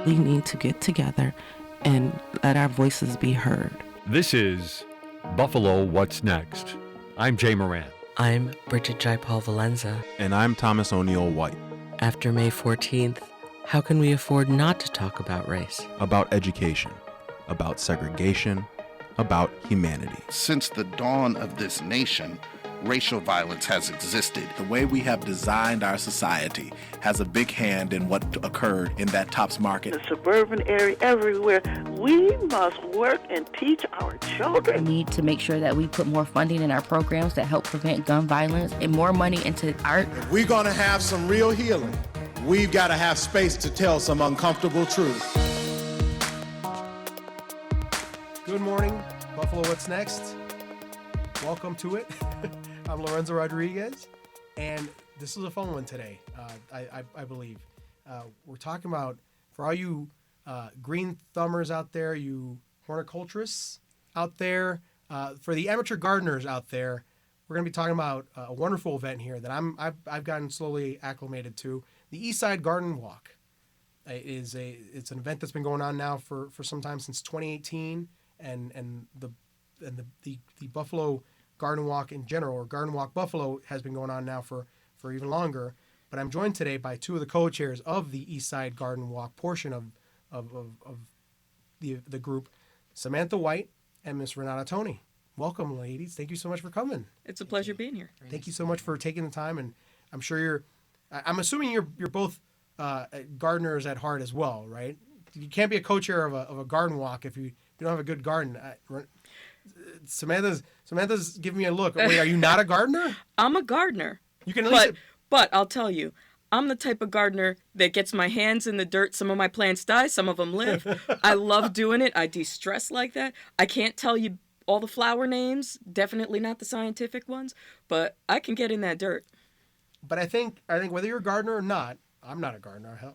we need to get together and let our voices be heard. This is Buffalo What's Next. I'm Jay Moran. I'm Bridget Jaipal Valenza. And I'm Thomas O'Neill White. After May 14th, how can we afford not to talk about race? About education, about segregation, about humanity. Since the dawn of this nation, racial violence has existed. The way we have designed our society has a big hand in what occurred in that Tops Market. The suburban area, everywhere. We must work and teach our children. We need to make sure that we put more funding in our programs that help prevent gun violence and more money into art. If we're going to have some real healing, we've got to have space to tell some uncomfortable truth. Good morning, Buffalo What's Next? Welcome to it. I'm Lorenzo Rodriguez, and this is a fun one today, I believe. We're talking about, for all you green thumbers out there, you horticulturists out there, for the amateur gardeners out there, we're going to be talking about a wonderful event here that I've gotten slowly acclimated to. The Eastside Garden Walk it's an event that's been going on now for some time, since 2018, and the Buffalo Garden Walk in general, or Garden Walk Buffalo, has been going on now for even longer. But I'm joined today by two of the co-chairs of the Eastside Garden Walk portion of the group, Samantha White and Miss Renata Toney. Welcome, ladies. Thank you so much for coming. It's a pleasure being here. Thank you so much for taking the time, and I'm sure I'm assuming you're both gardeners at heart as well, right? You can't be a co-chair of a garden walk if you don't have a good garden. Samantha's giving me a look. Wait, are you not a gardener? I'm a gardener. You can at least... But I'll tell you, I'm the type of gardener that gets my hands in the dirt. Some of my plants die, some of them live. I love doing it. I de-stress like that. I can't tell you all the flower names, definitely not the scientific ones, but I can get in that dirt. But I think whether you're a gardener or not, I'm not a gardener.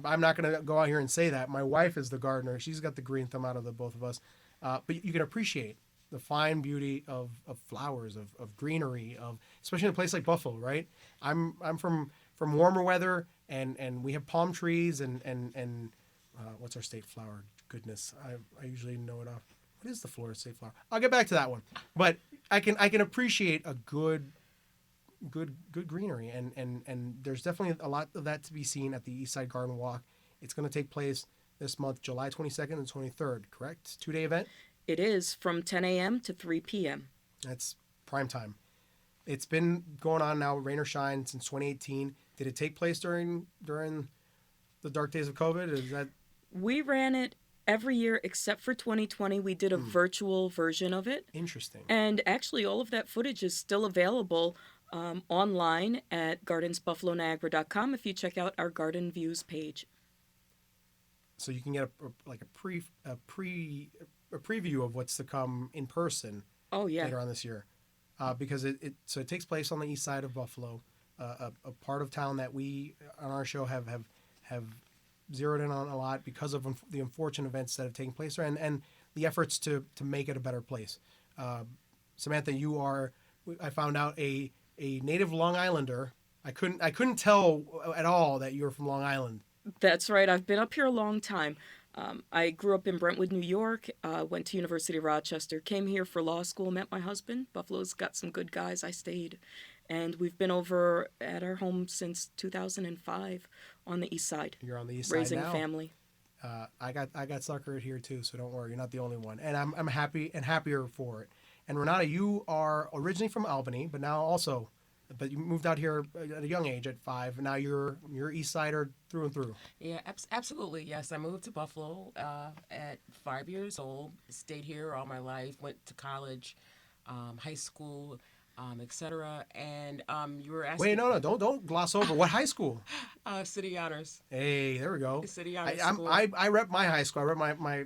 I'm not going to go out here and say that. My wife is the gardener. She's got the green thumb out of the both of us. But you can appreciate the fine beauty of flowers, of greenery, especially in a place like Buffalo, right? I'm from warmer weather, and we have palm trees and what's our state flower? Goodness, I usually know it off. What is the Florida state flower? I'll get back to that one. But I can appreciate a good greenery, and there's definitely a lot of that to be seen at the Eastside Garden Walk. It's going to take place this month, July 22nd and 23rd, correct? 2-day event? It is from 10 a.m. to 3 p.m. That's prime time. It's been going on now, rain or shine, since 2018. Did it take place during the dark days of COVID? Is that... We ran it every year except for 2020. We did a virtual version of it. Interesting. And actually all of that footage is still available online at gardensbuffaloniagara.com if you check out our Garden Views page. So you can get a preview of what's to come in person. Oh yeah. Later on this year, because it takes place on the east side of Buffalo, a part of town that we on our show have zeroed in on a lot because of the unfortunate events that have taken place there, and the efforts to make it a better place. Samantha, you are, I found out, a native Long Islander. I couldn't tell at all that you were from Long Island. That's right. I've been up here a long time. I grew up in Brentwood, New York, went to University of Rochester, came here for law school, met my husband. Buffalo's got some good guys. I stayed. And we've been over at our home since 2005 on the east side. You're on the east side raising now. A family. I got suckered here too, so don't worry. You're not the only one. And I'm happy and happier for it. And Renata, you are originally from Albany, but you moved out here at a young age, at 5. And now you're East Sider through and through. Yeah, absolutely. Yes, I moved to Buffalo at 5 years old. Stayed here all my life. Went to college, high school, etc. And you were asking. Wait, no, don't gloss over. What high school? City Honors. Hey, there we go. City Honors. I rep my high school. I rep my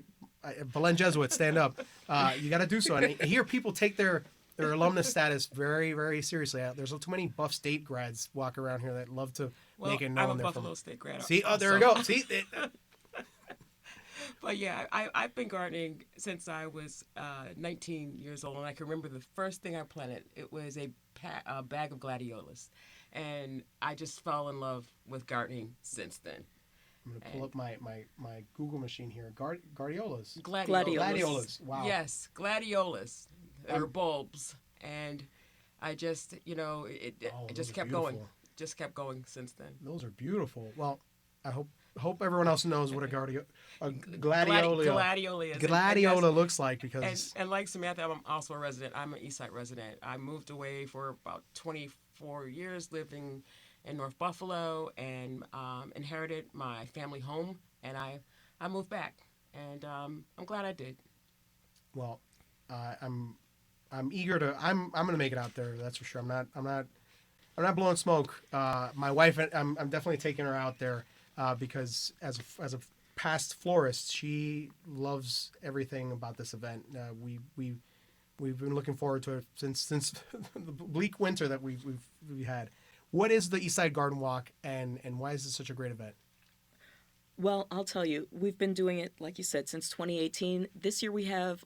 Belen Jesuit. Stand up. You got to do so. And I hear people take their alumnus status very, very seriously. There's too many Buff State grads walk around here that love to make it known. I'm a they're Buffalo from... State grad. See, there we go. See. But yeah, I've been gardening since I was 19 years old, and I can remember the first thing I planted. It was a bag of gladiolus, and I just fell in love with gardening since then. I'm going to pull up my Google machine here. Gladiolas. Gladiolas. Wow. Yes, gladiolas. They're bulbs. And I just, it just kept going. Just kept going since then. Those are beautiful. Well, I hope everyone else knows what a gladiola looks like, because and like Samantha, I'm also a resident. I'm an East Side resident. I moved away for about 24 years, living in North Buffalo, and inherited my family home, and I moved back, and I'm glad I did. Well, I'm eager to. I'm going to make it out there. That's for sure. I'm not blowing smoke. My wife, I'm definitely taking her out there because as a past florist, she loves everything about this event. We've been looking forward to it since the bleak winter that we've had. What is the Eastside Garden Walk, and why is this such a great event? Well, I'll tell you, we've been doing it, like you said, since 2018. This year we have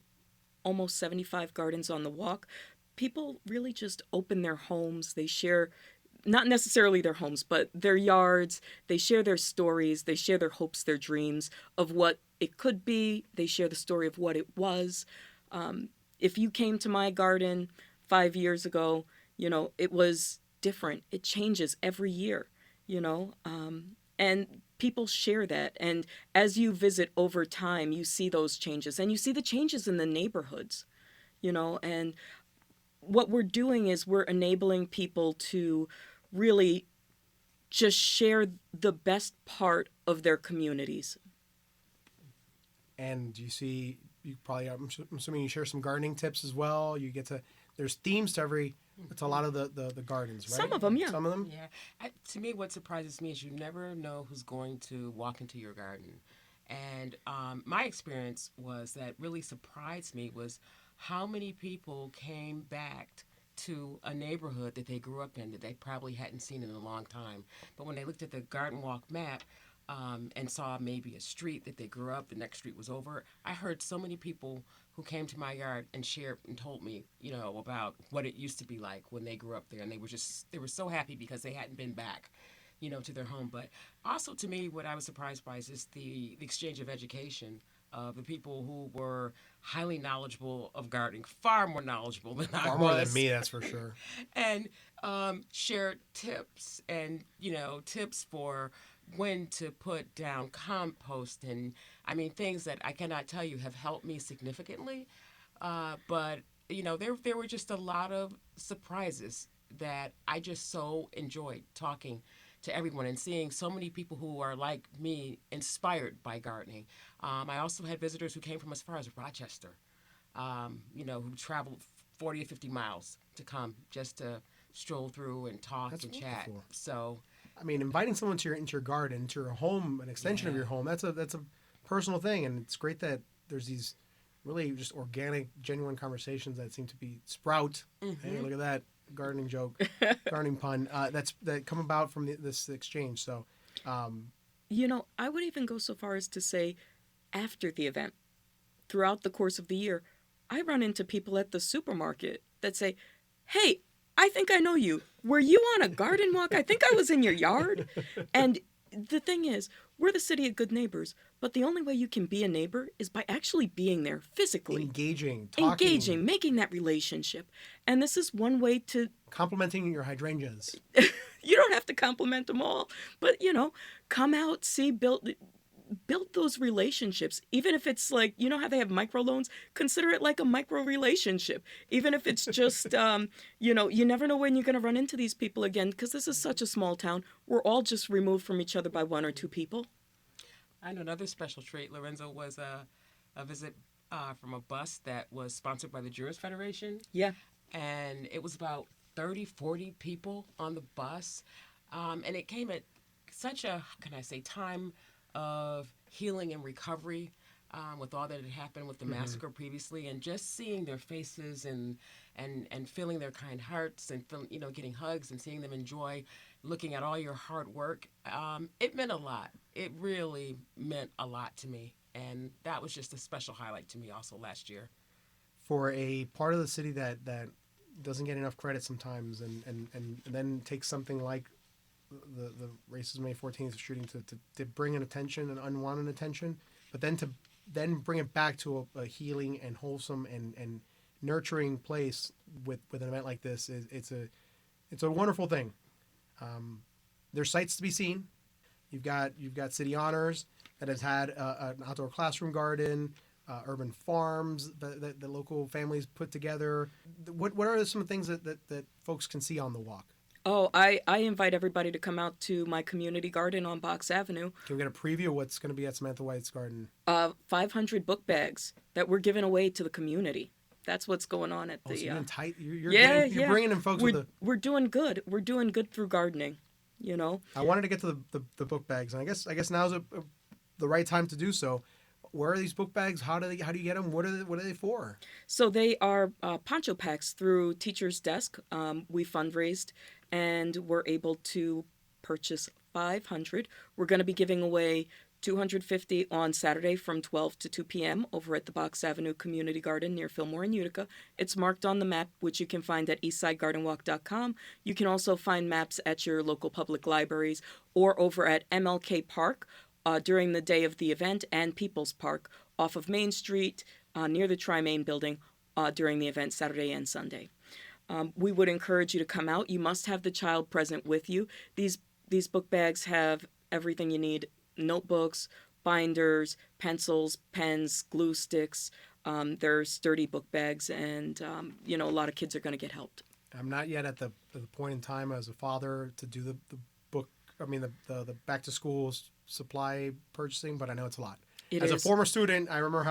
almost 75 gardens on the walk. People really just open their homes. They share, not necessarily their homes, but their yards. They share their stories. They share their hopes, their dreams of what it could be. They share the story of what it was. If you came to my garden 5 years ago, it was different. It changes every year, and people share that. And as you visit over time, you see those changes, and you see the changes in the neighborhoods, and what we're doing is we're enabling people to really just share the best part of their communities. And you probably, I'm assuming you share some gardening tips as well. There's themes to a lot of the gardens, right? Some of them, yeah. Some of them? Yeah. To me, what surprises me is you never know who's going to walk into your garden. And my experience was that really surprised me was how many people came back to a neighborhood that they grew up in that they probably hadn't seen in a long time. But when they looked at the garden walk map and saw maybe a street that they grew up, the next street was over, I heard so many people who came to my yard and shared and told me, about what it used to be like when they grew up there. And they were so happy because they hadn't been back, to their home. But also to me, what I was surprised by is just the exchange of education of the people who were highly knowledgeable of gardening, far more knowledgeable than I was. Far more than me, that's for sure. And shared tips and, tips for when to put down compost and, things that I cannot tell you have helped me significantly. But, there were just a lot of surprises that I just so enjoyed talking to everyone and seeing so many people who are like me inspired by gardening. I also had visitors who came from as far as Rochester, who traveled 40 or 50 miles to come just to stroll through and talk and chat. So, inviting someone into your garden, into your home, an extension of your home, that's a personal thing, and it's great that there's these really just organic, genuine conversations that seem to be sprout. Mm-hmm. Hey, look at that gardening joke, gardening pun that come about from this exchange. So, I would even go so far as to say, after the event, throughout the course of the year, I run into people at the supermarket that say, "Hey, I think I know you. Were you on a garden walk? I think I was in your yard." And the thing is, we're the city of good neighbors, but the only way you can be a neighbor is by actually being there physically. Engaging, talking. Making that relationship. And this is one way to... Complimenting your hydrangeas. You don't have to compliment them all, but, come out, see, build those relationships. Even if it's like, how they have microloans, consider it like a micro relationship. Even if it's just, you never know when you're going to run into these people again, because this is such a small town. We're all just removed from each other by one or two people. I know another special treat, Lorenzo, was a visit from a bus that was sponsored by the Jurors Federation. Yeah. And it was about 30, 40 people on the bus. And it came at such a, time of healing and recovery with all that had happened with the massacre previously, and just seeing their faces and feeling their kind hearts and getting hugs and seeing them enjoy looking at all your hard work. It meant a lot. It really meant a lot to me, and that was just a special highlight to me also last year. For a part of the city that doesn't get enough credit sometimes, and then takes something like the racism May 14th shooting to bring in attention and unwanted attention, but then bring it back to a healing and wholesome and nurturing place with an event like this it's a wonderful thing. There's sights to be seen. You've got City Honors that has had an outdoor classroom garden, urban farms that the local families put together. What are some of the things that folks can see on the walk? Oh, I invite everybody to come out to my community garden on Box Avenue. Can we get a preview of what's going to be at Samantha White's garden? 500 book bags that we're giving away to the community. That's what's going on at the. So you're bringing in folks We're doing good. We're doing good through gardening. You know. I wanted to get to the book bags, and I guess now's the right time to do so. Where are these book bags? How do you get them? What are they for? So they are poncho packs through Teacher's Desk. We fundraised, and we're able to purchase 500. We're going to be giving away 250 on Saturday from 12 to 2 p.m. over at the Box Avenue Community Garden near Fillmore and Utica. It's marked on the map, which you can find at eastsidegardenwalk.com. You can also find maps at your local public libraries or over at MLK Park during the day of the event, and People's Park off of Main Street near the Tri-Main building during the event Saturday and Sunday. We would encourage you to come out. You must have the child present with you. These book bags have everything you need: notebooks, binders, pencils, pens, glue sticks. They're sturdy book bags, and a lot of kids are going to get helped. I'm not yet at the point in time as a father to do the back to school supply purchasing, but I know it's a lot. As a former student, I remember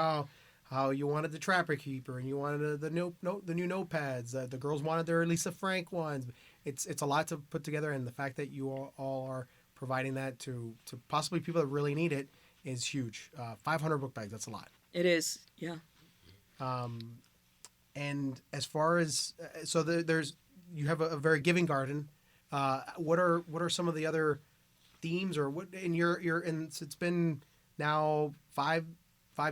how you wanted the Trapper Keeper and you wanted the new notepads. The girls wanted their Lisa Frank ones. It's a lot to put together, and the fact that you all are providing that to possibly people that really need it is huge. 500 book bags, that's a lot. It is, yeah. And as far as you have a very giving garden. What are some of the other themes, or what in it's been now five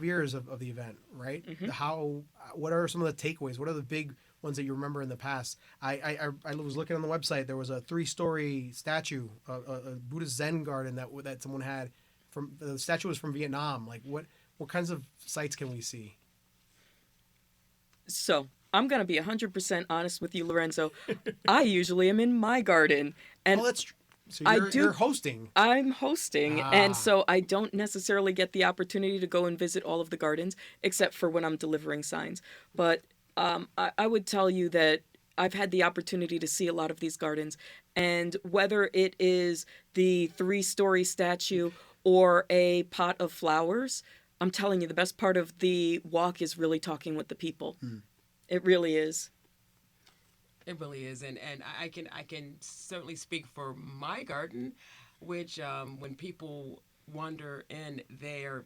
years of the event, right? Mm-hmm. What are some of the takeaways? What are the big ones that you remember in the past? I was looking on the website. There was a 3-story statue, a Buddhist Zen garden that someone had. The statue was from Vietnam. Like what kinds of sites can we see? So I'm going to be 100% honest with you, Lorenzo. I usually am in my garden. And so you're hosting. I'm hosting, and so I don't necessarily get the opportunity to go and visit all of the gardens, except for when I'm delivering signs. But I would tell you that I've had the opportunity to see a lot of these gardens, and whether it is the 3-story statue or a pot of flowers, I'm telling you, the best part of the walk is really talking with the people. Mm. It really is. It really is, and I can certainly speak for my garden, which when people wander in, they're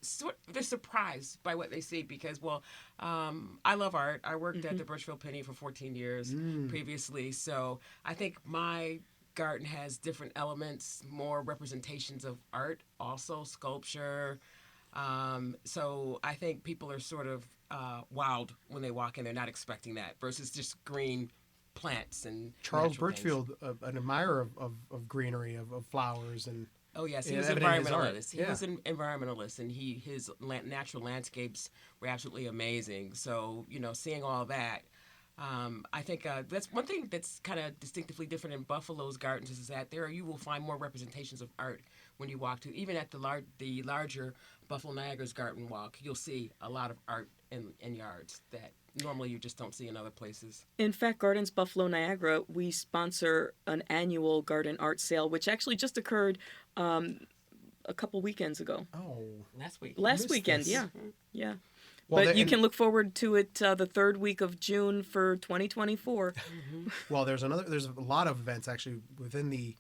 surprised by what they see because, I love art. I worked at the Birchfield Penny for 14 years previously, so I think my garden has different elements, more representations of art, also sculpture. So I think people are sort of wowed when they walk in. They're not expecting that versus just green plants and Charles Birchfield, an admirer of greenery, of flowers and. Oh yes, he was an environmentalist. He was an environmentalist, and his natural landscapes were absolutely amazing. So seeing all that. I think that's one thing that's kind of distinctively different in Buffalo's gardens is that there you will find more representations of art when you walk to. Even at the larger Buffalo Niagara's Garden Walk, you'll see a lot of art in yards that normally you just don't see in other places. In fact, Gardens Buffalo Niagara, we sponsor an annual garden art sale, which actually just occurred a couple weekends ago. Oh, last weekend, this. yeah. Well, but you can look forward to it the third week of June for 2024. Well, there's a lot of events actually within the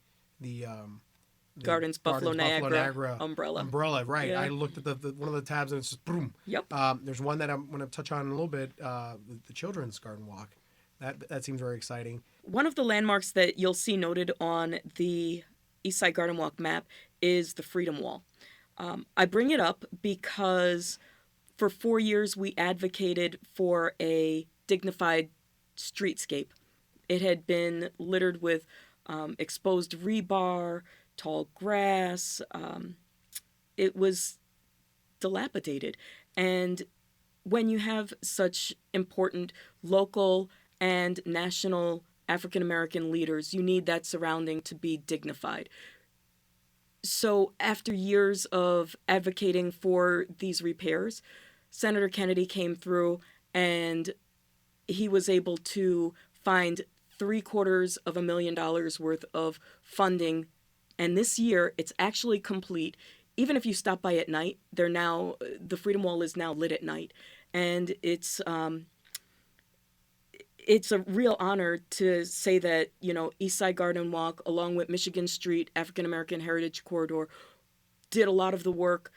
Gardens Buffalo Niagara umbrella, right? Yeah. I looked at the one of the tabs and it's just boom. Yep. There's one that I'm going to touch on in a little bit. The children's garden walk. That seems very exciting. One of the landmarks that you'll see noted on the Eastside Garden Walk map is the Freedom Wall. I bring it up because for 4 years, we advocated for a dignified streetscape. It had been littered with exposed rebar, tall grass. It was dilapidated. And when you have such important local and national African American leaders, you need that surrounding to be dignified. So after years of advocating for these repairs, Senator Kennedy came through and he was able to find $750,000 worth of funding. And this year, it's actually complete. Even if you stop by at night, the Freedom Wall is now lit at night. And it's a real honor to say that, East Side Garden Walk, along with Michigan Street African American Heritage Corridor, did a lot of the work,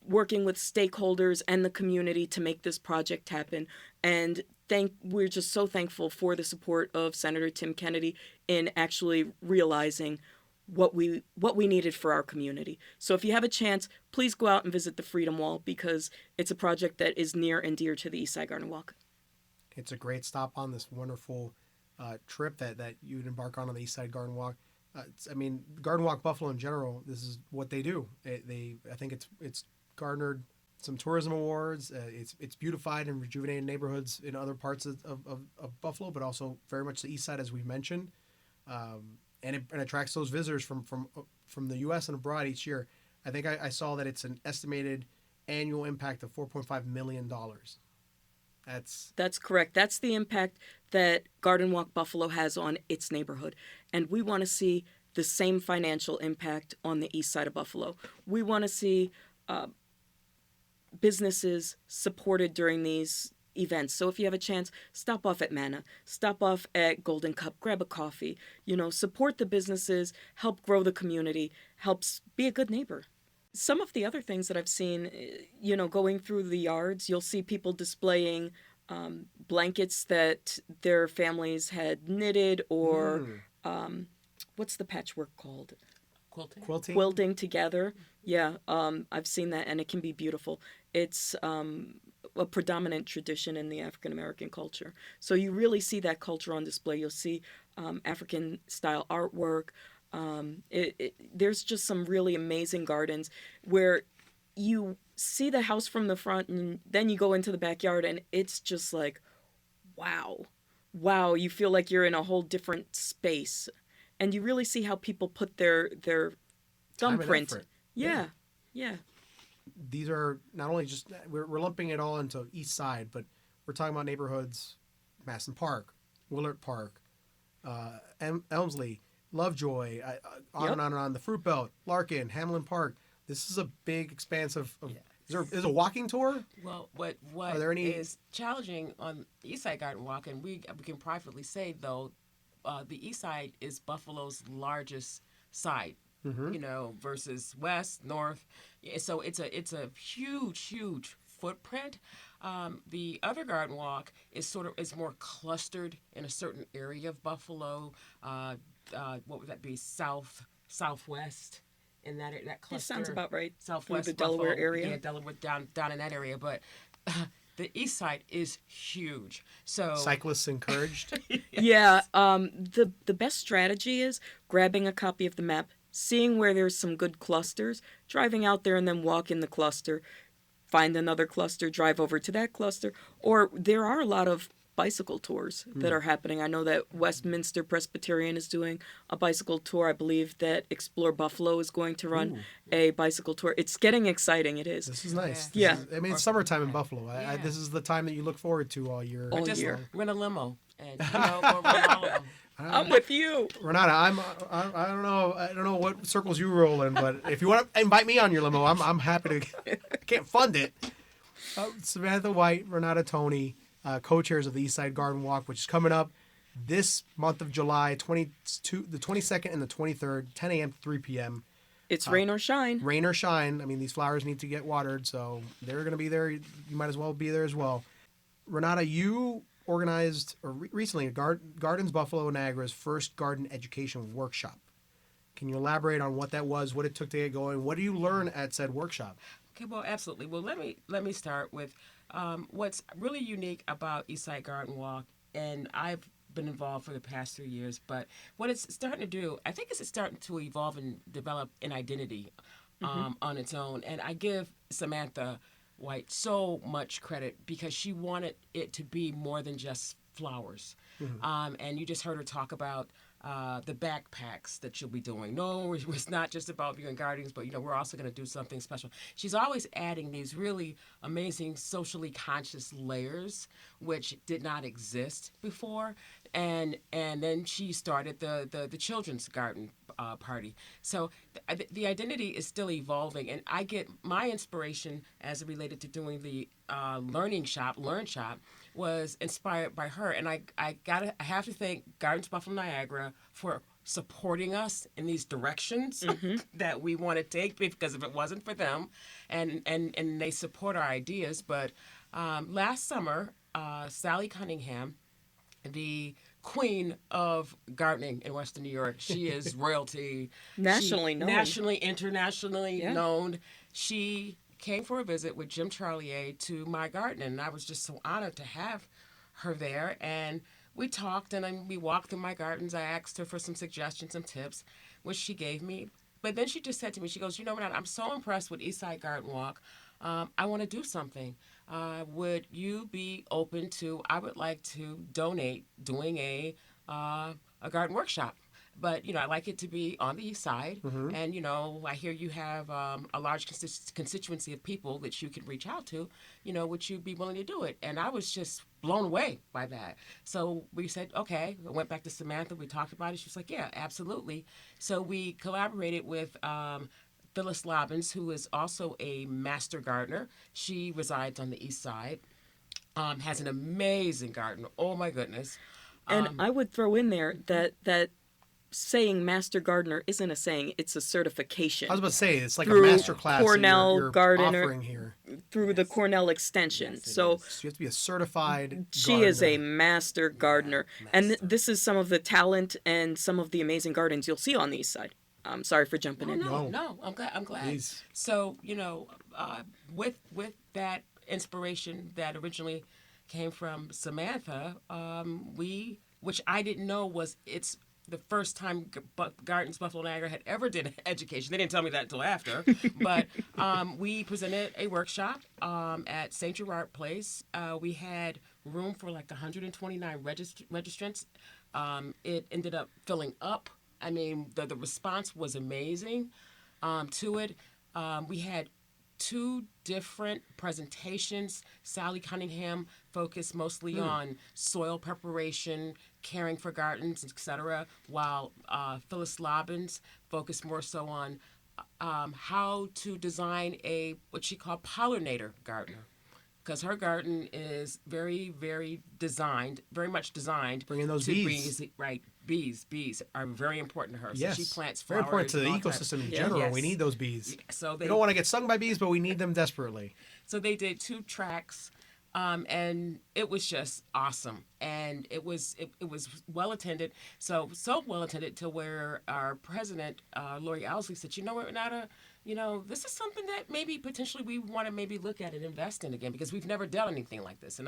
working with stakeholders and the community to make this project happen. And we're just so thankful for the support of Senator Tim Kennedy in actually realizing what we needed for our community. So if you have a chance, please go out and visit the Freedom Wall, because it's a project that is near and dear to the East Side Garden Walk. It's a great stop on this wonderful trip that you would embark on the East Side Garden Walk. Garden Walk Buffalo in general, this is what they do. I think it's garnered some tourism awards. It's beautified and rejuvenated neighborhoods in other parts of Buffalo, but also very much the East Side, as we've mentioned. And it attracts those visitors from the U.S. and abroad each year. I think I saw that it's an estimated annual impact of $4.5 million. That's correct. That's the impact that Garden Walk Buffalo has on its neighborhood. And we want to see the same financial impact on the east side of Buffalo. We want to see businesses supported during these events. So if you have a chance, stop off at Manna, stop off at Golden Cup, grab a coffee, support the businesses, help grow the community, helps be a good neighbor. Some of the other things that I've seen, going through the yards, you'll see people displaying blankets that their families had knitted, or what's the patchwork called? Quilting together. Yeah, I've seen that, and it can be beautiful. It's a predominant tradition in the African American culture. So you really see that culture on display. You'll see African style artwork. There's just some really amazing gardens where you see the house from the front, and then you go into the backyard, and it's just like, wow, you feel like you're in a whole different space. And you really see how people put their thumbprint. Yeah. These are not only just, we're lumping it all into East Side, but we're talking about neighborhoods, Masson Park, Willard Park, Elmsley, Lovejoy, on and on and on, the Fruit Belt, Larkin, Hamlin Park. This is a big expanse of Is there a walking tour? Well, what Are there any... is challenging on the East Side Garden Walk, and we can privately say, though, the East Side is Buffalo's largest side, versus West, North. So it's a huge footprint. The other Garden Walk is more clustered in a certain area of Buffalo. What would that be? Southwest. In that cluster. This sounds about right. Southwest the Delaware Buffalo, area. Yeah, Delaware, down in that area. But the east side is huge. So cyclists encouraged. Yeah. The best strategy is grabbing a copy of the map, seeing where there's some good clusters, driving out there and then walk in the cluster, find another cluster, drive over to that cluster. Or there are a lot of bicycle tours that are happening. I know that Westminster Presbyterian is doing a bicycle tour. I believe that Explore Buffalo is going to run a bicycle tour. It's getting exciting. It is. This is nice. Yeah. It's summertime in Buffalo. This is the time that you look forward to all year. Or just rent a limo and go run all of them. I'm with you, Renata. I don't know what circles you roll in, but if you want to invite me on your limo, I'm happy to. I can't fund it. Samantha White, Renata Toney, co-chairs of the East Side Garden Walk, which is coming up this month of July, the 22nd and the 23rd, 10 a.m. to 3 p.m. It's rain or shine. Rain or shine. I mean, these flowers need to get watered, so they're going to be there. You might as well be there as well. Renata, you organized recently Gardens Buffalo Niagara's first garden education workshop. Can you elaborate on what that was, what it took to get going? What do you learn at said workshop? Okay, well, absolutely. Well, let me start with what's really unique about East Side Garden Walk, and I've been involved for the past 3 years. But what it's starting to do, I think, is it's starting to evolve and develop an identity on its own. And I give Samantha White so much credit because she wanted it to be more than just flowers. And you just heard her talk about the backpacks that she'll be doing. No, it's not just about viewing gardens, but we're also going to do something special. She's always adding these really amazing socially conscious layers, which did not exist before. And then she started the children's garden party. So the identity is still evolving, and I get my inspiration as it related to doing the Learn Shop, was inspired by her. And I have to thank Gardens Buffalo Niagara for supporting us in these directions that we want to take, because if it wasn't for them, and they support our ideas. But last summer, Sally Cunningham, the queen of gardening in Western New York, she is royalty. Nationally known. Nationally, internationally known. She came for a visit with Jim Charlier to my garden, and I was just so honored to have her there. And we talked, and then we walked through my gardens. I asked her for some suggestions, some tips, which she gave me. But then she just said to me, she goes, Renata, I'm so impressed with Eastside Garden Walk. I want to do something. Would you be open to, I would like to donate doing a garden workshop. But, I'd like it to be on the east side. And, I hear you have a large constituency of people that you could reach out to. Would you be willing to do it? And I was just blown away by that. So we said, okay. I went back to Samantha. We talked about it. She was like, yeah, absolutely. So we collaborated with Phyllis Lobbins, who is also a master gardener. She resides on the east side, has an amazing garden. Oh, my goodness. And I would throw in there that saying master gardener isn't a saying, it's a certification. I was about to say, it's like a master class Cornell you're gardener offering here. Through the Cornell extension. Yes, so you have to be a certified she gardener. is a master gardener. And this is some of the talent and some of the amazing gardens you'll see on the east side. I'm sorry for jumping in. No, I'm glad. Please. So, with that inspiration that originally came from Samantha, which I didn't know was it's the first time Gardens Buffalo Niagara had ever did education. They didn't tell me that until after. But we presented a workshop at St. Gerard Place. We had room for like 129 registrants. It ended up filling up. I mean, the response was amazing to it. We had 2 different presentations. Sally Cunningham focused mostly on soil preparation, caring for gardens, etc., while Phyllis Lobbins focused more so on how to design what she called pollinator gardener. Because her garden is very, very much designed. Bring in those bees. Bees are very important to her. Yes. So she plants flowers. Very important to the ecosystem in general. Yes. We need those bees. So we don't want to get stung by bees, but we need them desperately. So they did 2 tracks, and it was just awesome. And it was well attended. So well attended to where our president, Lori Owsley, said, Renata, this is something that maybe potentially we want to maybe look at and invest in again, because we've never done anything like this. And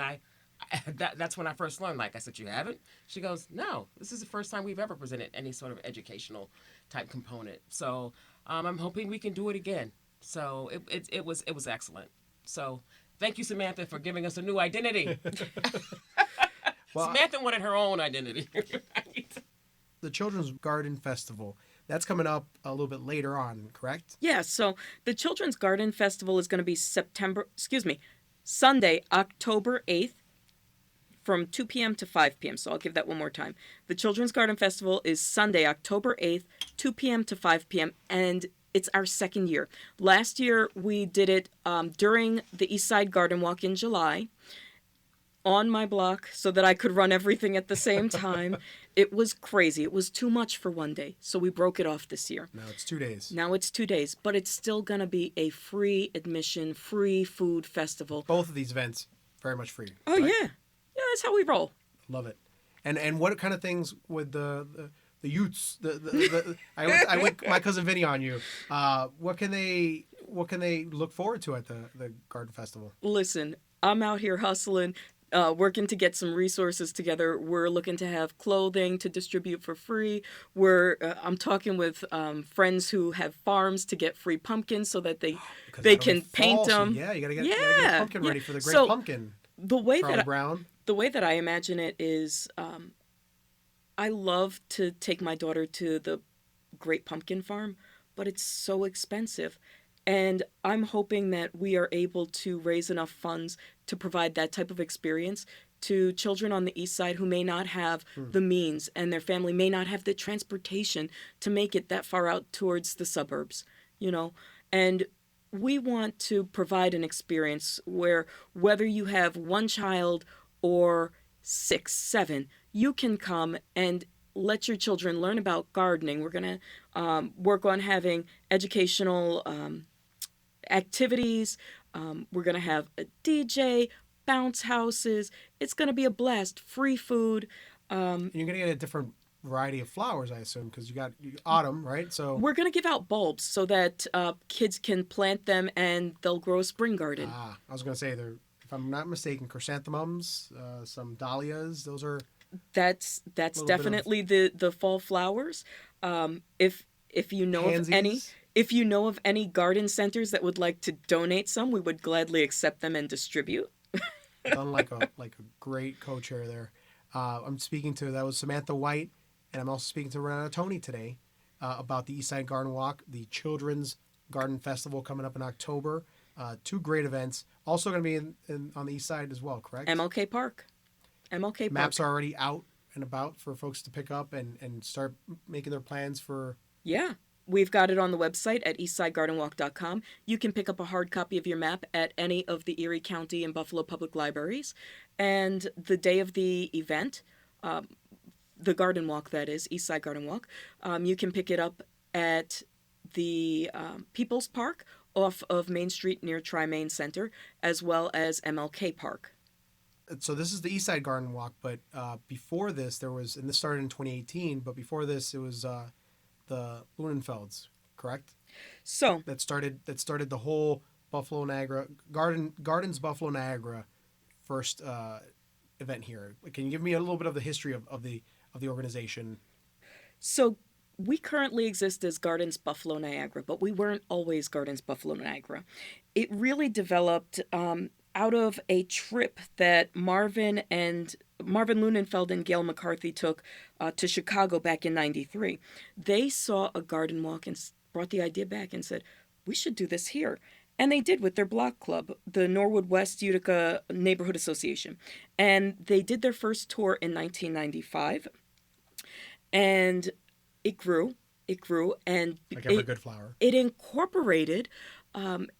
that's when I first learned. Like I said, you haven't? She goes, no, this is the first time we've ever presented any sort of educational type component. So I'm hoping we can do it again. So it was excellent. So thank you, Samantha, for giving us a new identity. Well, Samantha wanted her own identity. Right? The Children's Garden Festival, that's coming up a little bit later on, correct? Yeah, so the Children's Garden Festival is going to be Sunday, October 8th from 2 p.m. to 5 p.m. So I'll give that one more time. The Children's Garden Festival is Sunday, October 8th, 2 p.m. to 5 p.m. And it's our second year. Last year, we did it during the East Side Garden Walk in July on my block so that I could run everything at the same time. It was crazy. It was too much for one day. So we broke it off this year. Now it's 2 days. Now it's 2 days. But it's still going to be a free admission, free food festival. Both of these events, very much free. Oh, right? Yeah. Yeah, that's how we roll. Love it. And what kind of things would the youths, I went my cousin Vinny on you. What can they look forward to at the garden festival? Listen, I'm out here hustling. working to get some resources together. We're looking to have clothing to distribute for free. I'm talking with friends who have farms to get free pumpkins so that they can paint them. So you gotta get your pumpkin ready for the great pumpkin. The way Charlie Brown. The way that I imagine it is, I love to take my daughter to the Great Pumpkin Farm, but it's so expensive. And I'm hoping that we are able to raise enough funds to provide that type of experience to children on the east side who may not have the means, and their family may not have the transportation to make it that far out towards the suburbs, And we want to provide an experience where whether you have one child or 6, 7, you can come and let your children learn about gardening. We're going to work on having educational activities. We're going to have a DJ, bounce houses. It's going to be a blast. Free food. And you're going to get a different variety of flowers, I assume, because you got autumn, right? So we're going to give out bulbs so that kids can plant them and they'll grow a spring garden. I was going to say, if I'm not mistaken, chrysanthemums, some dahlias. Those are that's definitely the fall flowers. If you know pansies. Of any. If you know of any garden centers that would like to donate some, we would gladly accept them and distribute. Done like a great co-chair there. I'm speaking to, that was Samantha White, and I'm also speaking to Renata Toney today about the Eastside Garden Walk, the Children's Garden Festival coming up in October. 2 great events. Also going to be on the east side as well, correct? MLK Park. Maps are already out and about for folks to pick up and start making their plans for... Yeah. We've got it on the website at eastsidegardenwalk.com. You can pick up a hard copy of your map at any of the Erie County and Buffalo Public Libraries. And the day of the event, the garden walk, that is, Eastside Garden Walk, you can pick it up at the People's Park off of Main Street near Tri-Main Center, as well as MLK Park. So this is the Eastside Garden Walk, but before this, and this started in 2018, but before this, it was... the Lunenfelds, correct? So that started the whole Buffalo Niagara Gardens Buffalo Niagara first event here. Can you give me a little bit of the history of the organization? So we currently exist as Gardens Buffalo Niagara, but we weren't always Gardens Buffalo Niagara. It really developed out of a trip that Marvin Lunenfeld and Gail McCarthy took to Chicago back in '93. They saw a garden walk and brought the idea back and said, we should do this here. And they did with their block club, the Norwood West Utica Neighborhood Association. And they did their first tour in 1995. And it grew, and like every good flower. It incorporated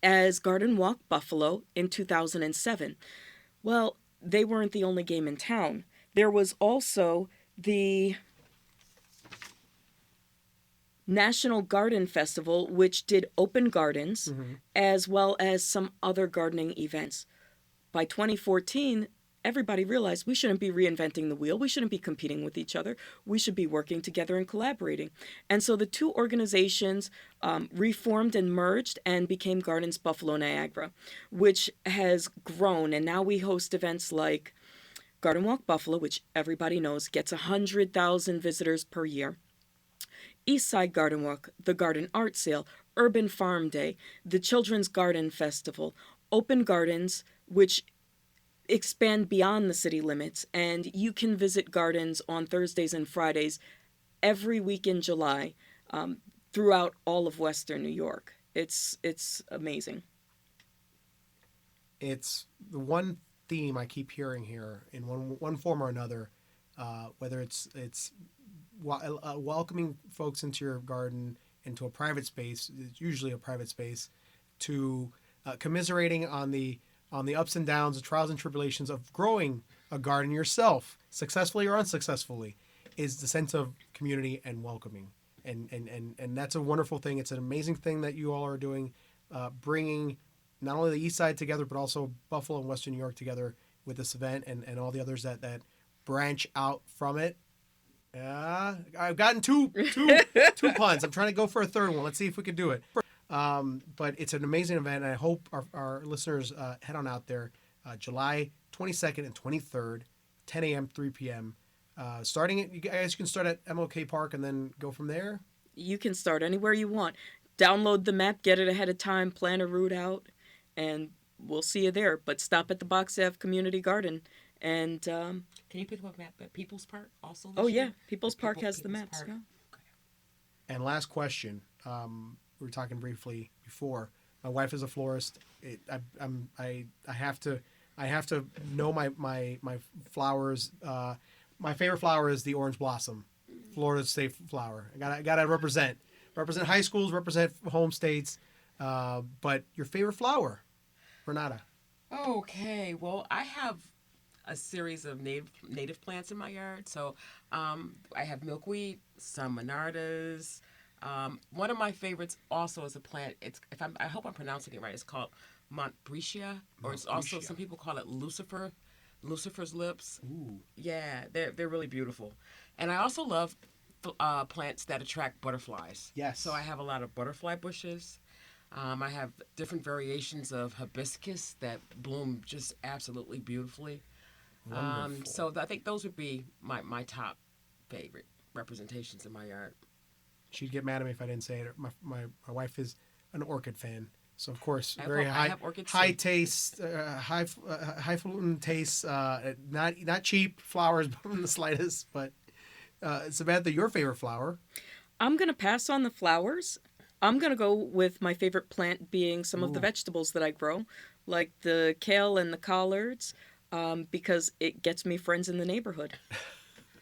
as Garden Walk Buffalo in 2007. Well, they weren't the only game in town. There was also the National Garden Festival, which did open gardens, as well as some other gardening events. By 2014, everybody realized we shouldn't be reinventing the wheel. We shouldn't be competing with each other. We should be working together and collaborating. And so the two organizations reformed and merged and became Gardens Buffalo Niagara, which has grown. And now we host events like Garden Walk Buffalo, which everybody knows gets 100,000 visitors per year. Eastside Garden Walk, the Garden Art Sale, Urban Farm Day, the Children's Garden Festival, Open Gardens, which expand beyond the city limits, and you can visit gardens on Thursdays and Fridays every week in July throughout all of Western New York. It's amazing. It's the one theme I keep hearing here in one form or another, whether it's welcoming folks into your garden, into a private space, it's usually a private space, to commiserating on the ups and downs, the trials and tribulations of growing a garden yourself, successfully or unsuccessfully, is the sense of community and welcoming. And that's a wonderful thing. It's an amazing thing that you all are doing, bringing not only the East Side together, but also Buffalo and Western New York together with this event and all the others that branch out from it. I've gotten two puns. I'm trying to go for a third one. Let's see if we can do it. But it's an amazing event, and I hope our listeners head on out there. July 22nd and 23rd, 10 a.m., 3 p.m. Starting at, you guys can start at MLK Park and then go from there. You can start anywhere you want. Download the map, get it ahead of time, plan a route out, and we'll see you there. But stop at the Box Ave Community Garden. And can you pick up a map at People's Park also? Oh, yeah. People's Park has the maps. Park. Yeah. Okay. And last question. We were talking briefly before. My wife is a florist. I have to know my flowers. My favorite flower is the orange blossom, Florida state flower. I gotta represent high schools, represent home states. But your favorite flower, Renata? Okay, well, I have a series of native plants in my yard. So I have milkweed, some monardas. One of my favorites also is a plant. I hope I'm pronouncing it right. It's called Montbretia, or it's also, some people call it Lucifer's lips. Ooh. Yeah, they're really beautiful. And I also love plants that attract butterflies. Yes. So I have a lot of butterfly bushes. I have different variations of hibiscus that bloom just absolutely beautifully. So I think those would be my top favorite representations in my yard. She'd get mad at me if I didn't say it. My wife is an orchid fan, so of course I very have orchids high too. taste, highfalutin taste. Not cheap flowers in the slightest. But Samantha, your favorite flower? I'm going to pass on the flowers. I'm going to go with my favorite plant being some of the vegetables that I grow, like the kale and the collards, because it gets me friends in the neighborhood.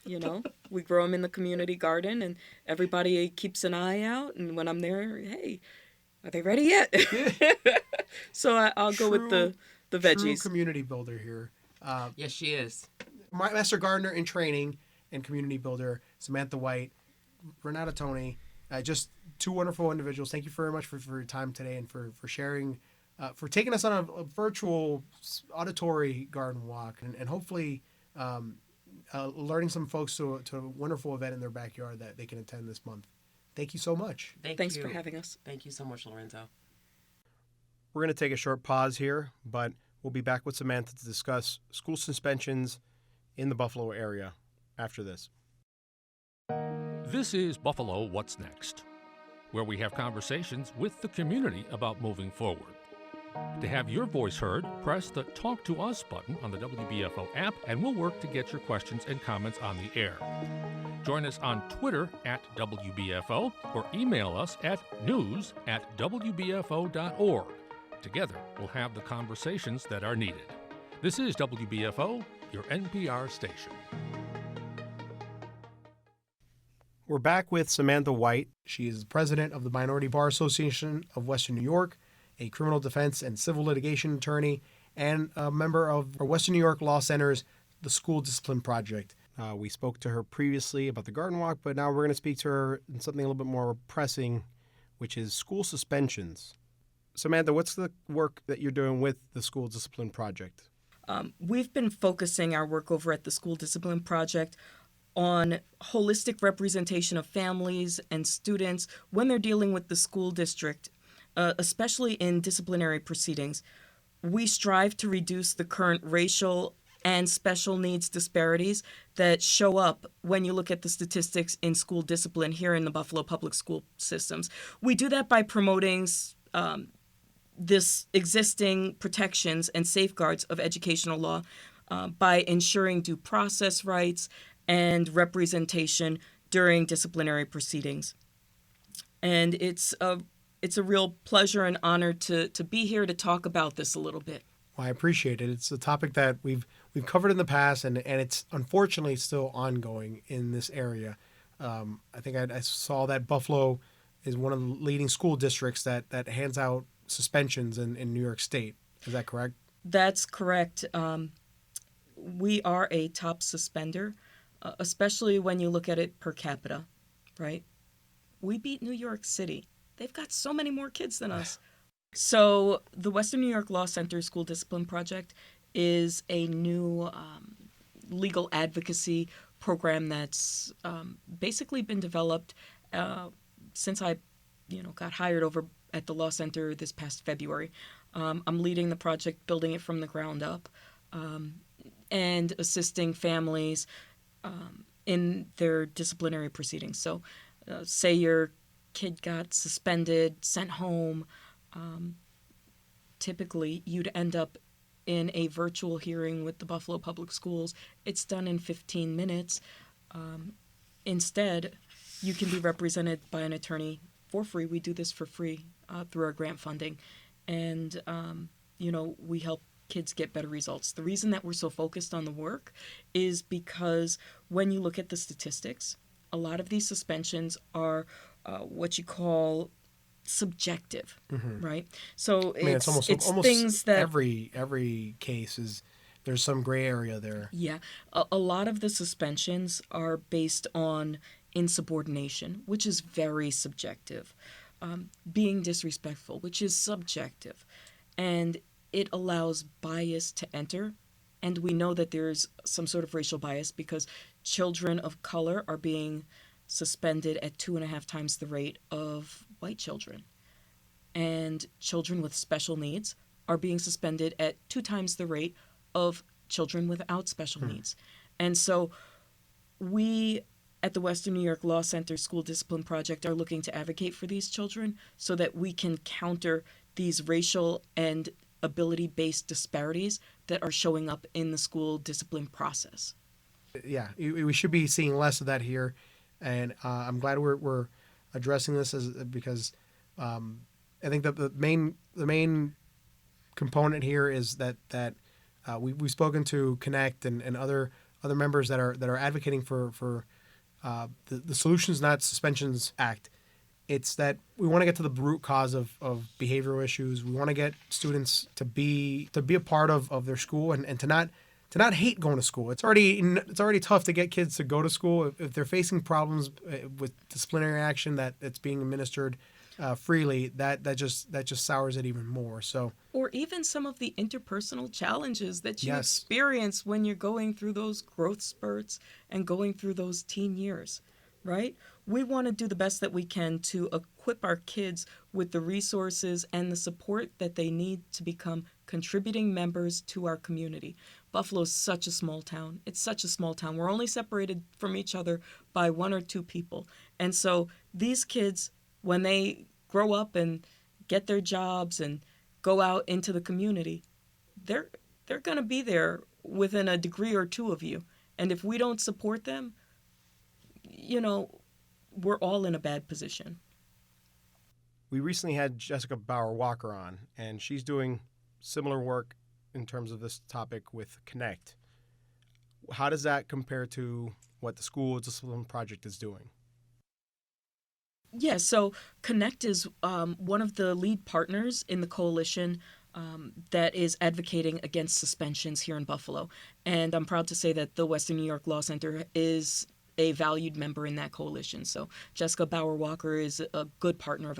You know, we grow them in the community garden, and everybody keeps an eye out. And when I'm there, hey, are they ready yet? So I'll go with the veggies. True community builder here. Yes, she is. My master gardener in training and community builder, Samantha White, Renata Toney, just two wonderful individuals. Thank you very much for your time today and for sharing, for taking us on a virtual auditory garden walk, and hopefully learning some folks to a wonderful event in their backyard that they can attend this month. Thank you so much. Thanks for having us. Thank you so much, Lorenzo. We're going to take a short pause here, but we'll be back with Samantha to discuss school suspensions in the Buffalo area after this. This is Buffalo What's Next, where we have conversations with the community about moving forward. To have your voice heard, press the Talk to Us button on the WBFO app, and we'll work to get your questions and comments on the air. Join us on Twitter @WBFO or email us at news@WBFO.org. Together, we'll have the conversations that are needed. This is WBFO, your NPR station. We're back with Samantha White. She is the president of the Minority Bar Association of Western New York, a criminal defense and civil litigation attorney, and a member of Western New York Law Center's The School Discipline Project. We spoke to her previously about the garden walk, but now we're going to speak to her in something a little bit more pressing, which is school suspensions. Samantha, what's the work that you're doing with the School Discipline Project? We've been focusing our work over at the School Discipline Project on holistic representation of families and students when they're dealing with the school district, especially in disciplinary proceedings. We strive to reduce the current racial and special needs disparities that show up when you look at the statistics in school discipline here in the Buffalo public school systems. We do that by promoting this existing protections and safeguards of educational law by ensuring due process rights and representation during disciplinary proceedings. And it's a real pleasure and honor to be here to talk about this a little bit. Well, I appreciate it. It's a topic that we've covered in the past, and it's unfortunately still ongoing in this area. I think I saw that Buffalo is one of the leading school districts that hands out suspensions in New York State. Is that correct? That's correct. We are a top suspender, especially when you look at it per capita, right? We beat New York City. They've got so many more kids than us. So the Western New York Law Center School Discipline Project is a new legal advocacy program that's basically been developed since I got hired over at the Law Center this past February. I'm leading the project, building it from the ground up, and assisting families in their disciplinary proceedings. So say your kid got suspended, sent home, typically you'd end up in a virtual hearing with the Buffalo Public Schools. It's done in 15 minutes. Instead, you can be represented by an attorney for free. We do this for free through our grant funding. And, we help kids get better results. The reason that we're so focused on the work is because when you look at the statistics, a lot of these suspensions are what you call subjective, right? So it's almost things that every case is, there's some gray area there. Yeah, a lot of the suspensions are based on insubordination, which is very subjective, being disrespectful, which is subjective, and it allows bias to enter. And we know that there's some sort of racial bias because children of color are being suspended at 2.5 times the rate of white children. And children with special needs are being suspended at 2 times the rate of children without special needs. And so we at the Western New York Law Center School Discipline Project are looking to advocate for these children so that we can counter these racial and ability-based disparities that are showing up in the school discipline process. Yeah, we should be seeing less of that here, and I'm glad we're addressing this because I think that the main component here is that we've spoken to Connect and other members that are advocating for the Solutions Not Suspensions Act. It's that we want to get to the root cause of behavioral issues. We want to get students to be a part of their school and to not hate going to school. It's already tough to get kids to go to school if they're facing problems with disciplinary action that's being administered freely. That just sours it even more. So, or even some of the interpersonal challenges that you Yes. experience when you're going through those growth spurts and going through those teen years, right? We want to do the best that we can to equip our kids with the resources and the support that they need to become contributing members to our community. Buffalo is such a small town. It's such a small town. We're only separated from each other by 1 or 2 people. And so these kids, when they grow up and get their jobs and go out into the community, they're going to be there within a degree or 2 of you. And if we don't support them, we're all in a bad position. We recently had Jessica Bauer-Walker on, and she's doing similar work in terms of this topic with Connect. How does that compare to what the School Discipline Project is doing? Yeah, so Connect is one of the lead partners in the coalition that is advocating against suspensions here in Buffalo. And I'm proud to say that the Western New York Law Center is a valued member in that coalition. So Jessica Bauer-Walker is a good partner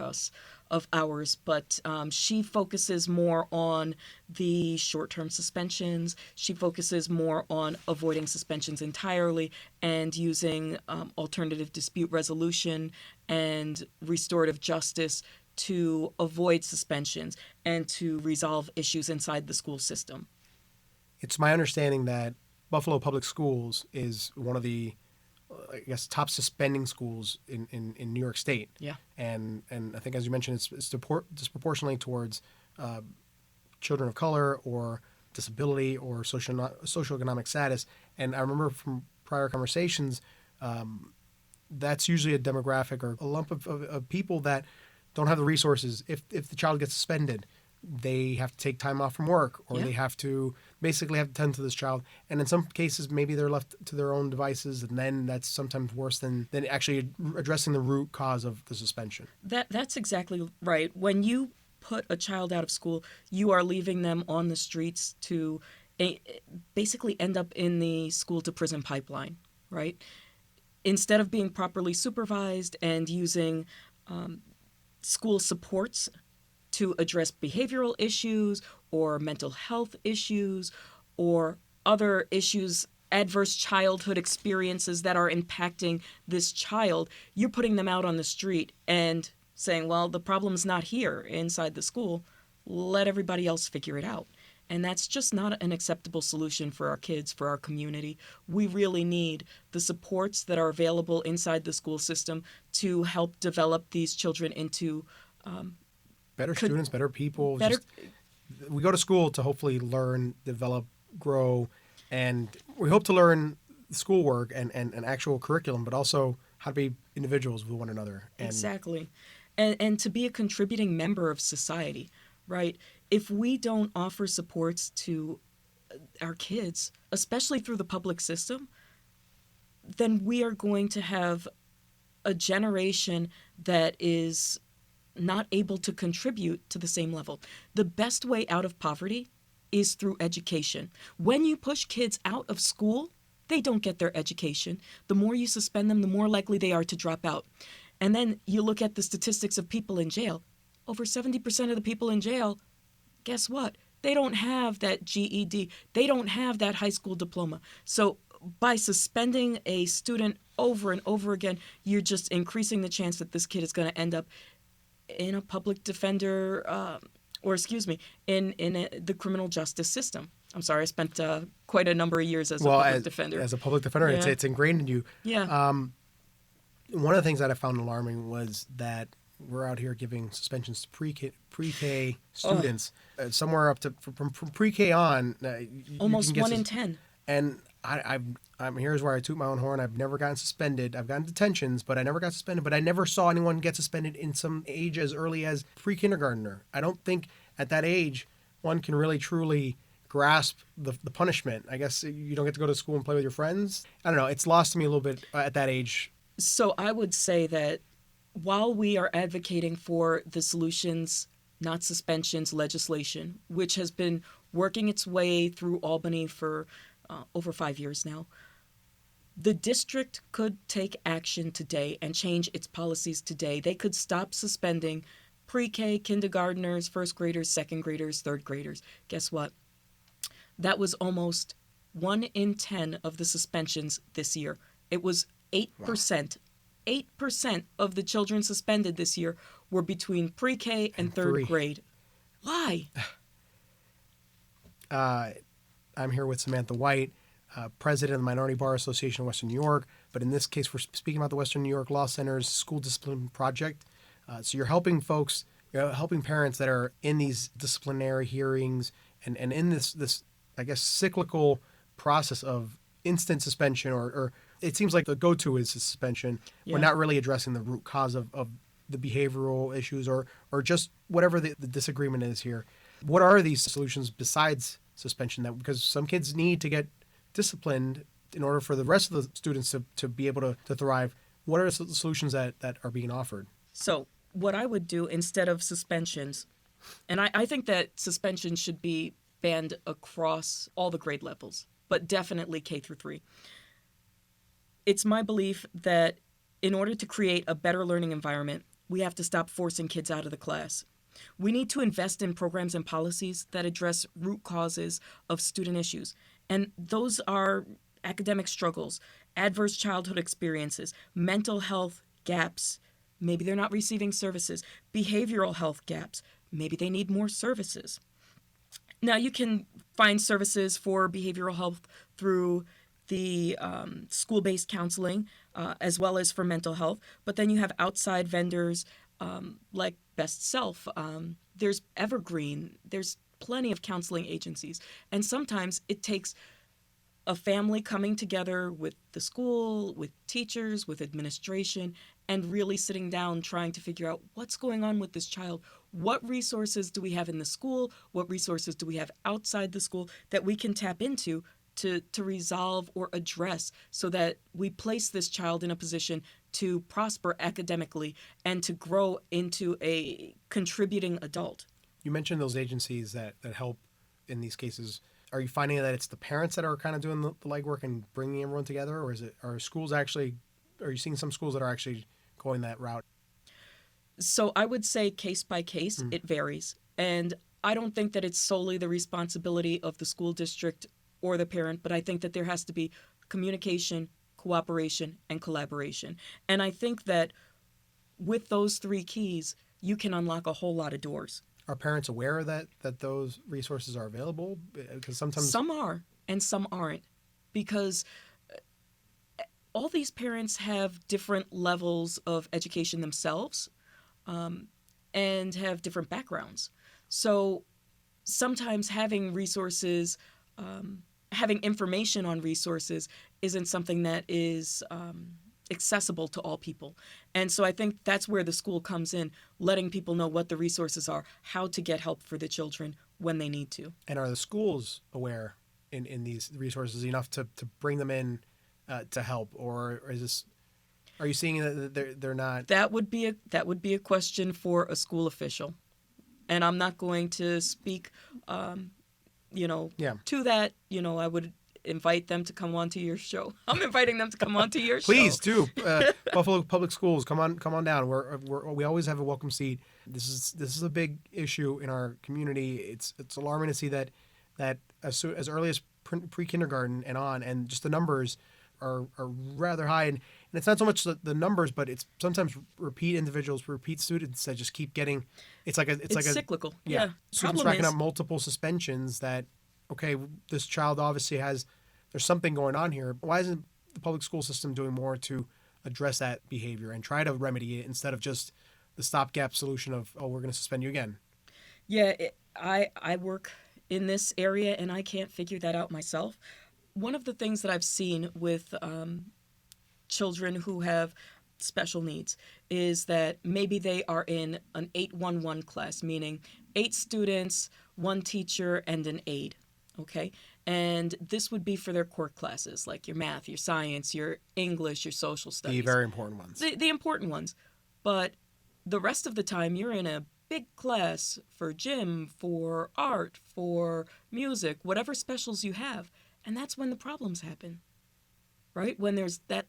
of ours, but she focuses more on the short-term suspensions. She focuses more on avoiding suspensions entirely and using alternative dispute resolution and restorative justice to avoid suspensions and to resolve issues inside the school system. it's my understanding that Buffalo Public Schools is one of the top suspending schools in New York State. Yeah. And I think, as you mentioned, it's disproportionately towards children of color or disability or socioeconomic status. And I remember from prior conversations, that's usually a demographic or a lump of people that don't have the resources. If the child gets suspended, they have to take time off from work, or they have to basically have to tend to this child. And in some cases, maybe they're left to their own devices, and then that's sometimes worse than actually addressing the root cause of the suspension. That's exactly right. When you put a child out of school, you are leaving them on the streets to basically end up in the school to prison pipeline, right? Instead of being properly supervised and using school supports to address behavioral issues or mental health issues or other issues, adverse childhood experiences that are impacting this child, you're putting them out on the street and saying, well, the problem's not here inside the school. let everybody else figure it out. And that's just not an acceptable solution for our kids, for our community. We really need the supports that are available inside the school system to help develop these children into better students, better people. Better, we go to school to hopefully learn, develop, grow, and we hope to learn schoolwork and actual curriculum, but also how to be individuals with one another. Exactly. And to be a contributing member of society, right? If we don't offer supports to our kids, especially through the public system, then we are going to have a generation that is not able to contribute to the same level. The best way out of poverty is through education. When you push kids out of school, they don't get their education. The more you suspend them, the more likely they are to drop out. And then you look at the statistics of people in jail. Over 70% of the people in jail, guess what? They don't have that GED. They don't have that high school diploma. So by suspending a student over and over again, you're just increasing the chance that this kid is going to end up in a public defender, in the criminal justice system. I'm sorry, I spent quite a number of years as a public defender. As a public defender, yeah. it's ingrained in you. Yeah. One of the things that I found alarming was that we're out here giving suspensions to pre-K students, somewhere up to from pre-K on. Almost 1 in 10. And I'm here's where I toot my own horn. I've never gotten suspended. I've gotten detentions, but I never got suspended. But I never saw anyone get suspended in some age as early as pre-kindergartner. I don't think at that age one can really truly grasp the punishment. I guess you don't get to go to school and play with your friends. I don't know. It's lost to me a little bit at that age. So I would say that while we are advocating for the solutions, not suspensions legislation, which has been working its way through Albany for over 5 years now, the district could take action today and change its policies today. They could stop suspending pre-K, kindergartners, first graders, second graders, third graders. Guess what? That was almost 1 in 10 of the suspensions this year. It was 8%. Wow. 8% of the children suspended this year were between pre-K and third grade. Why? I'm here with Samantha White, president of the Minority Bar Association of Western New York. But in this case, we're speaking about the Western New York Law Center's School Discipline Project. So you're helping folks, helping parents that are in these disciplinary hearings and in this, I guess, cyclical process of instant suspension or it seems like the go-to is suspension. Yeah. We're not really addressing the root cause of the behavioral issues or just whatever the disagreement is here. What are these solutions besides suspension? Because some kids need to get disciplined in order for the rest of the students to be able to thrive. What are the solutions that are being offered? So what I would do instead of suspensions, and I think that suspension should be banned across all the grade levels, but definitely K through 3. It's my belief that in order to create a better learning environment, we have to stop forcing kids out of the class. We need to invest in programs and policies that address root causes of student issues. And those are academic struggles, adverse childhood experiences, mental health gaps. Maybe they're not receiving services, behavioral health gaps. Maybe they need more services. Now, you can find services for behavioral health through the school-based counseling as well as for mental health. But then you have outside vendors like Best Self. There's Evergreen. There's plenty of counseling agencies. And sometimes it takes a family coming together with the school, with teachers, with administration, and really sitting down trying to figure out what's going on with this child. What resources do we have in the school? What resources do we have outside the school that we can tap into to resolve or address so that we place this child in a position to prosper academically and to grow into a contributing adult? You mentioned those agencies that help in these cases. Are you finding that it's the parents that are kind of doing the legwork and bringing everyone together, or are you seeing some schools that are actually going that route? So I would say case by case, it varies. And I don't think that it's solely the responsibility of the school district or the parent, but I think that there has to be communication, cooperation, and collaboration. And I think that with those 3 keys, you can unlock a whole lot of doors. Are parents aware that those resources are available? Because sometimes some are and some aren't, because all these parents have different levels of education themselves, and have different backgrounds. So sometimes having resources, having information on resources isn't something that is accessible to all people. And so I think that's where the school comes in, letting people know what the resources are, how to get help for the children when they need to. And are the schools aware in these resources enough to bring them in to help, or is this? Are you seeing that they're not? That would be a question for a school official, and I'm not going to speak, to that. I would invite them to come onto your show. I'm inviting them to come onto your show. Please do. Buffalo Public Schools, come on down. We always have a welcome seat. This is a big issue in our community. It's alarming to see that as early as pre-kindergarten and on, and just the numbers are rather high. And it's not so much the numbers, but it's sometimes repeat students that just keep getting. It's cyclical. Yeah. Students racking up multiple suspensions. That, okay, this child obviously there's something going on here. Why isn't the public school system doing more to address that behavior and try to remedy it instead of just the stopgap solution of, we're going to suspend you again? Yeah, I work in this area and I can't figure that out myself. One of the things that I've seen with children who have special needs is that maybe they are in an 811 class, meaning 8 students, 1 teacher, and an aide. Okay? And this would be for their core classes, like your math, your science, your English, your social studies. The very important ones. The important ones. But the rest of the time, you're in a big class for gym, for art, for music, whatever specials you have. And that's when the problems happen, right? When there's that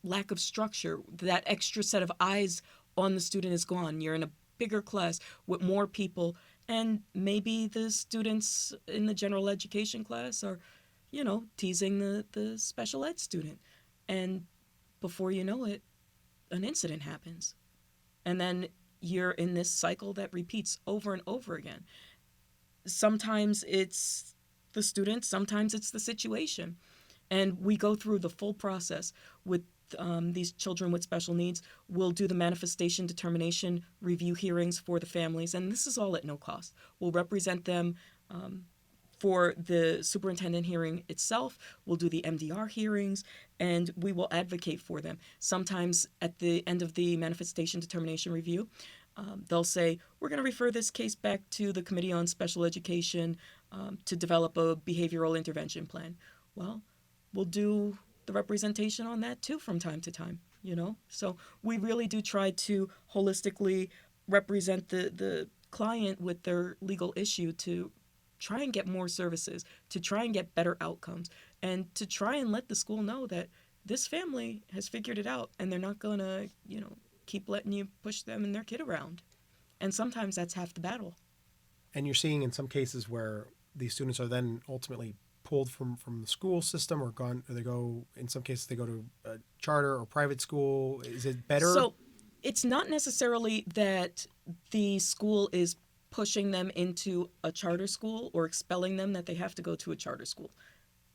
lack of structure, that extra set of eyes on the student is gone. You're in a bigger class with more people, and maybe the students in the general education class are, teasing the special ed student. And before you know it, an incident happens. And then you're in this cycle that repeats over and over again. Sometimes it's the student, sometimes it's the situation. And we go through the full process with these children with special needs. We'll do the manifestation determination review hearings for the families, and this is all at no cost. We'll represent them for the superintendent hearing itself. We'll do the MDR hearings, and we will advocate for them. Sometimes at the end of the manifestation determination review, they'll say, we're going to refer this case back to the Committee on Special Education to develop a behavioral intervention plan. Well, we'll do the representation on that too from time to time, So we really do try to holistically represent the client with their legal issue to try and get more services, to try and get better outcomes, and to try and let the school know that this family has figured it out and they're not going to, keep letting you push them and their kid around. And sometimes that's half the battle. And you're seeing in some cases where these students are then ultimately pulled from the school system or in some cases they go to a charter or private school. Is it better? So it's not necessarily that the school is pushing them into a charter school or expelling them that they have to go to a charter school.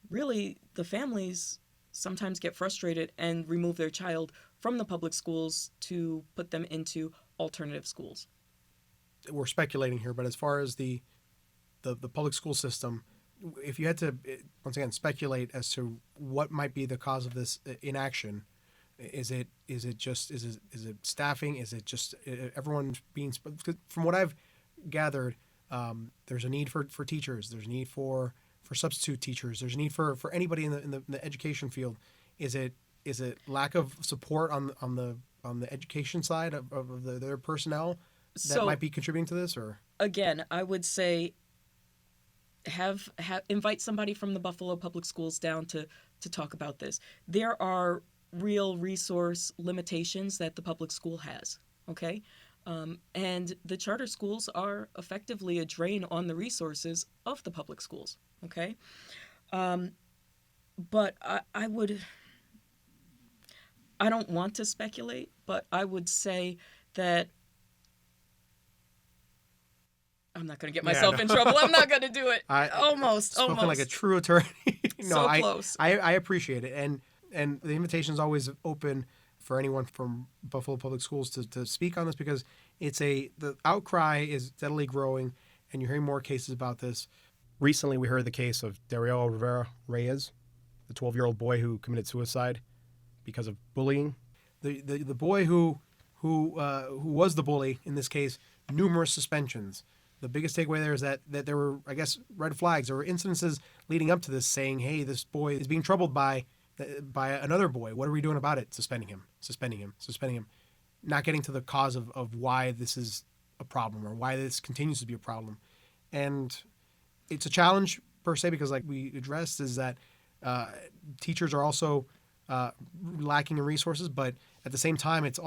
Really, the families sometimes get frustrated and remove their child from the public schools to put them into alternative schools. We're speculating here, but as far as the public school system, if you had to, once again, speculate as to what might be the cause of this inaction, is it staffing? Is it just everyone being? From what I've gathered, there's a need for teachers. There's a need for substitute teachers. There's a need for anybody in the education field. Is it lack of support on the education side of their personnel that might be contributing to this? Or again, I would say invite somebody from the Buffalo Public Schools down to talk about this. There are real resource limitations that the public school has, okay? And the charter schools are effectively a drain on the resources of the public schools, okay? But I don't want to speculate, but I would say that I'm not going to get myself in trouble. I'm not going to do it. Almost. Spoken like a true attorney. No, so close. I appreciate it. And the invitation is always open for anyone from Buffalo Public Schools to speak on this, because the outcry is steadily growing, and you're hearing more cases about this. Recently, we heard the case of Dario Rivera Reyes, the 12-year-old boy who committed suicide because of bullying. The boy who was the bully in this case, numerous suspensions. The biggest takeaway there is that there were, I guess, red flags. There were incidences leading up to this saying, hey, this boy is being troubled by another boy. What are we doing about it? Suspending him. Not getting to the cause of why this is a problem or why this continues to be a problem. And it's a challenge per se, because like we addressed is that teachers are also lacking in resources, but at the same time, it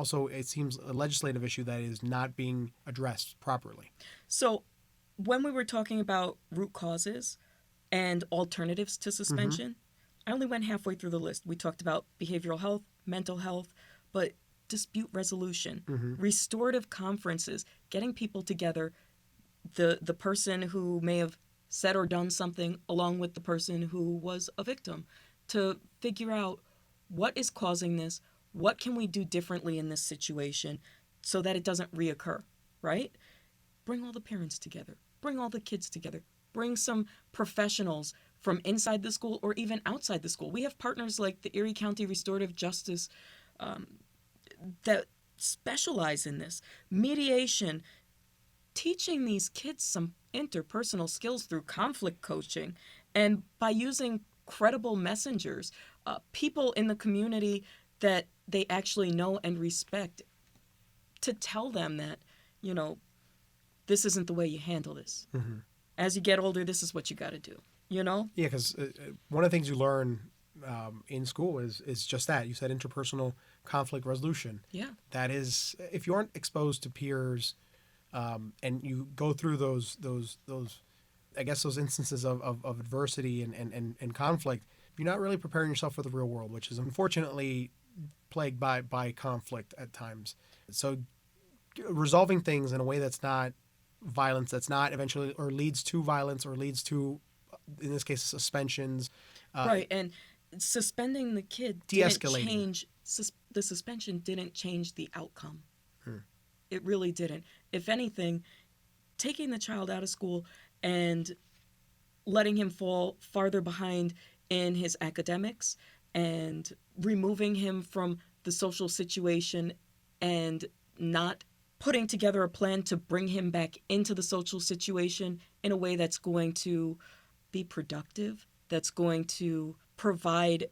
seems a legislative issue that is not being addressed properly. So when we were talking about root causes and alternatives to suspension, I only went halfway through the list. We talked about behavioral health, mental health, but dispute resolution, restorative conferences, getting people together, the person who may have said or done something along with the person who was a victim, to figure out what is causing this, what can we do differently in this situation so that it doesn't reoccur, right? Bring all the parents together, bring all the kids together, bring some professionals from inside the school or even outside the school. We have partners like the Erie County Restorative Justice that specialize in this. Mediation, teaching these kids some interpersonal skills through conflict coaching, and by using credible messengers, people in the community that they actually know and respect, to tell them that, this isn't the way you handle this. As you get older, this is what you got to do, Yeah, because one of the things you learn in school is just that. You said interpersonal conflict resolution. Yeah. That is, if you aren't exposed to peers and you go through those I guess those instances of adversity and conflict, you're not really preparing yourself for the real world, which is unfortunately plagued by conflict at times. So resolving things in a way that's not violence, that's not eventually or leads to violence or leads to, in this case, suspensions. Right, and suspending the kid de-escalating. Didn't change, the suspension didn't change the outcome. It really didn't. If anything, taking the child out of school and letting him fall farther behind in his academics and removing him from the social situation and not putting together a plan to bring him back into the social situation in a way that's going to be productive, that's going to provide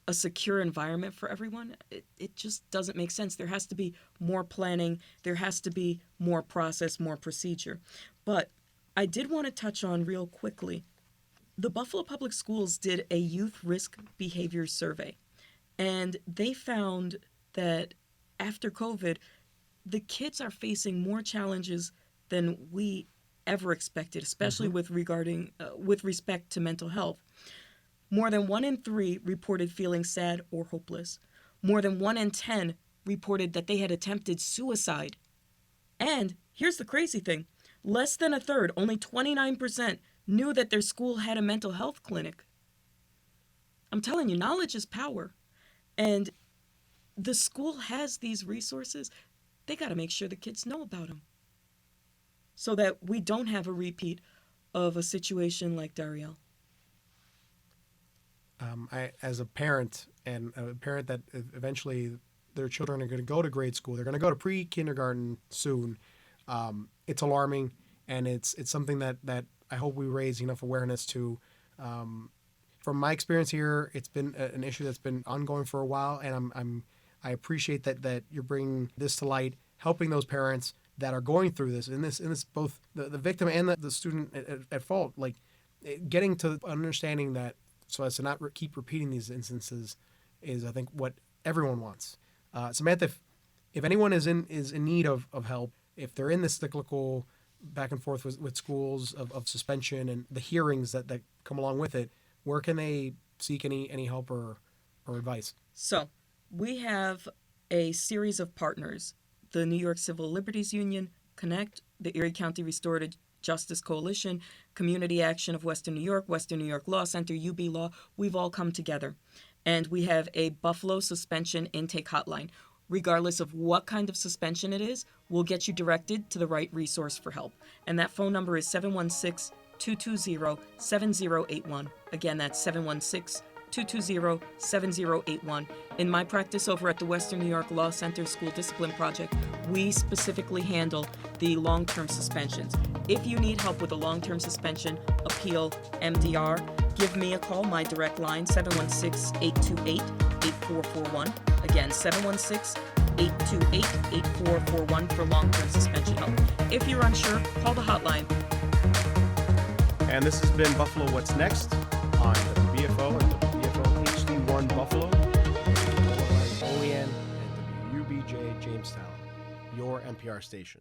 a secure environment for everyone, it just doesn't make sense. There has to be more planning. There has to be more process, more procedure. But I did want to touch on real quickly, the Buffalo Public Schools did a youth risk behavior survey, and they found that after COVID, the kids are facing more challenges than we ever expected, especially with respect to mental health. More than 1 in 3 reported feeling sad or hopeless. More than 1 in 10 reported that they had attempted suicide. And here's the crazy thing. Less than a third, only 29%, knew that their school had a mental health clinic. I'm telling you, knowledge is power. And the school has these resources. They got to make sure the kids know about them so that we don't have a repeat of a situation like Dario. As a parent, and a parent that eventually their children are going to go to grade school, they're going to go to pre-kindergarten soon, it's alarming, and it's something that I hope we raise enough awareness to. From my experience here, it's been an issue that's been ongoing for a while, and I appreciate that you're bringing this to light, helping those parents that are going through this, in this both the victim and the student at fault, like getting to understanding that, so as to not keep repeating these instances, is I think what everyone wants. Samantha, if anyone is in need of help, if they're in this cyclical back and forth with schools of suspension and the hearings that come along with it, where can they seek any help or advice? So we have a series of partners: the New York Civil Liberties Union, Connect, the Erie County Restorative Justice Coalition, Community Action of Western New York Law Center, UB Law, we've all come together. And we have a Buffalo suspension intake hotline. Regardless of what kind of suspension it is, we'll get you directed to the right resource for help. And that phone number is 716-220-7081. Again, that's 716-220-7081. In my practice over at the Western New York Law Center School Discipline Project, we specifically handle the long-term suspensions. If you need help with a long-term suspension, appeal, MDR, give me a call. My direct line, 716-828-8441. Again, 716-828-8441 for long-term suspension help. If you're unsure, call the hotline. And this has been Buffalo What's Next on WBFO and WBFO HD1 Buffalo, Olean and WUBJ Jamestown, your NPR station.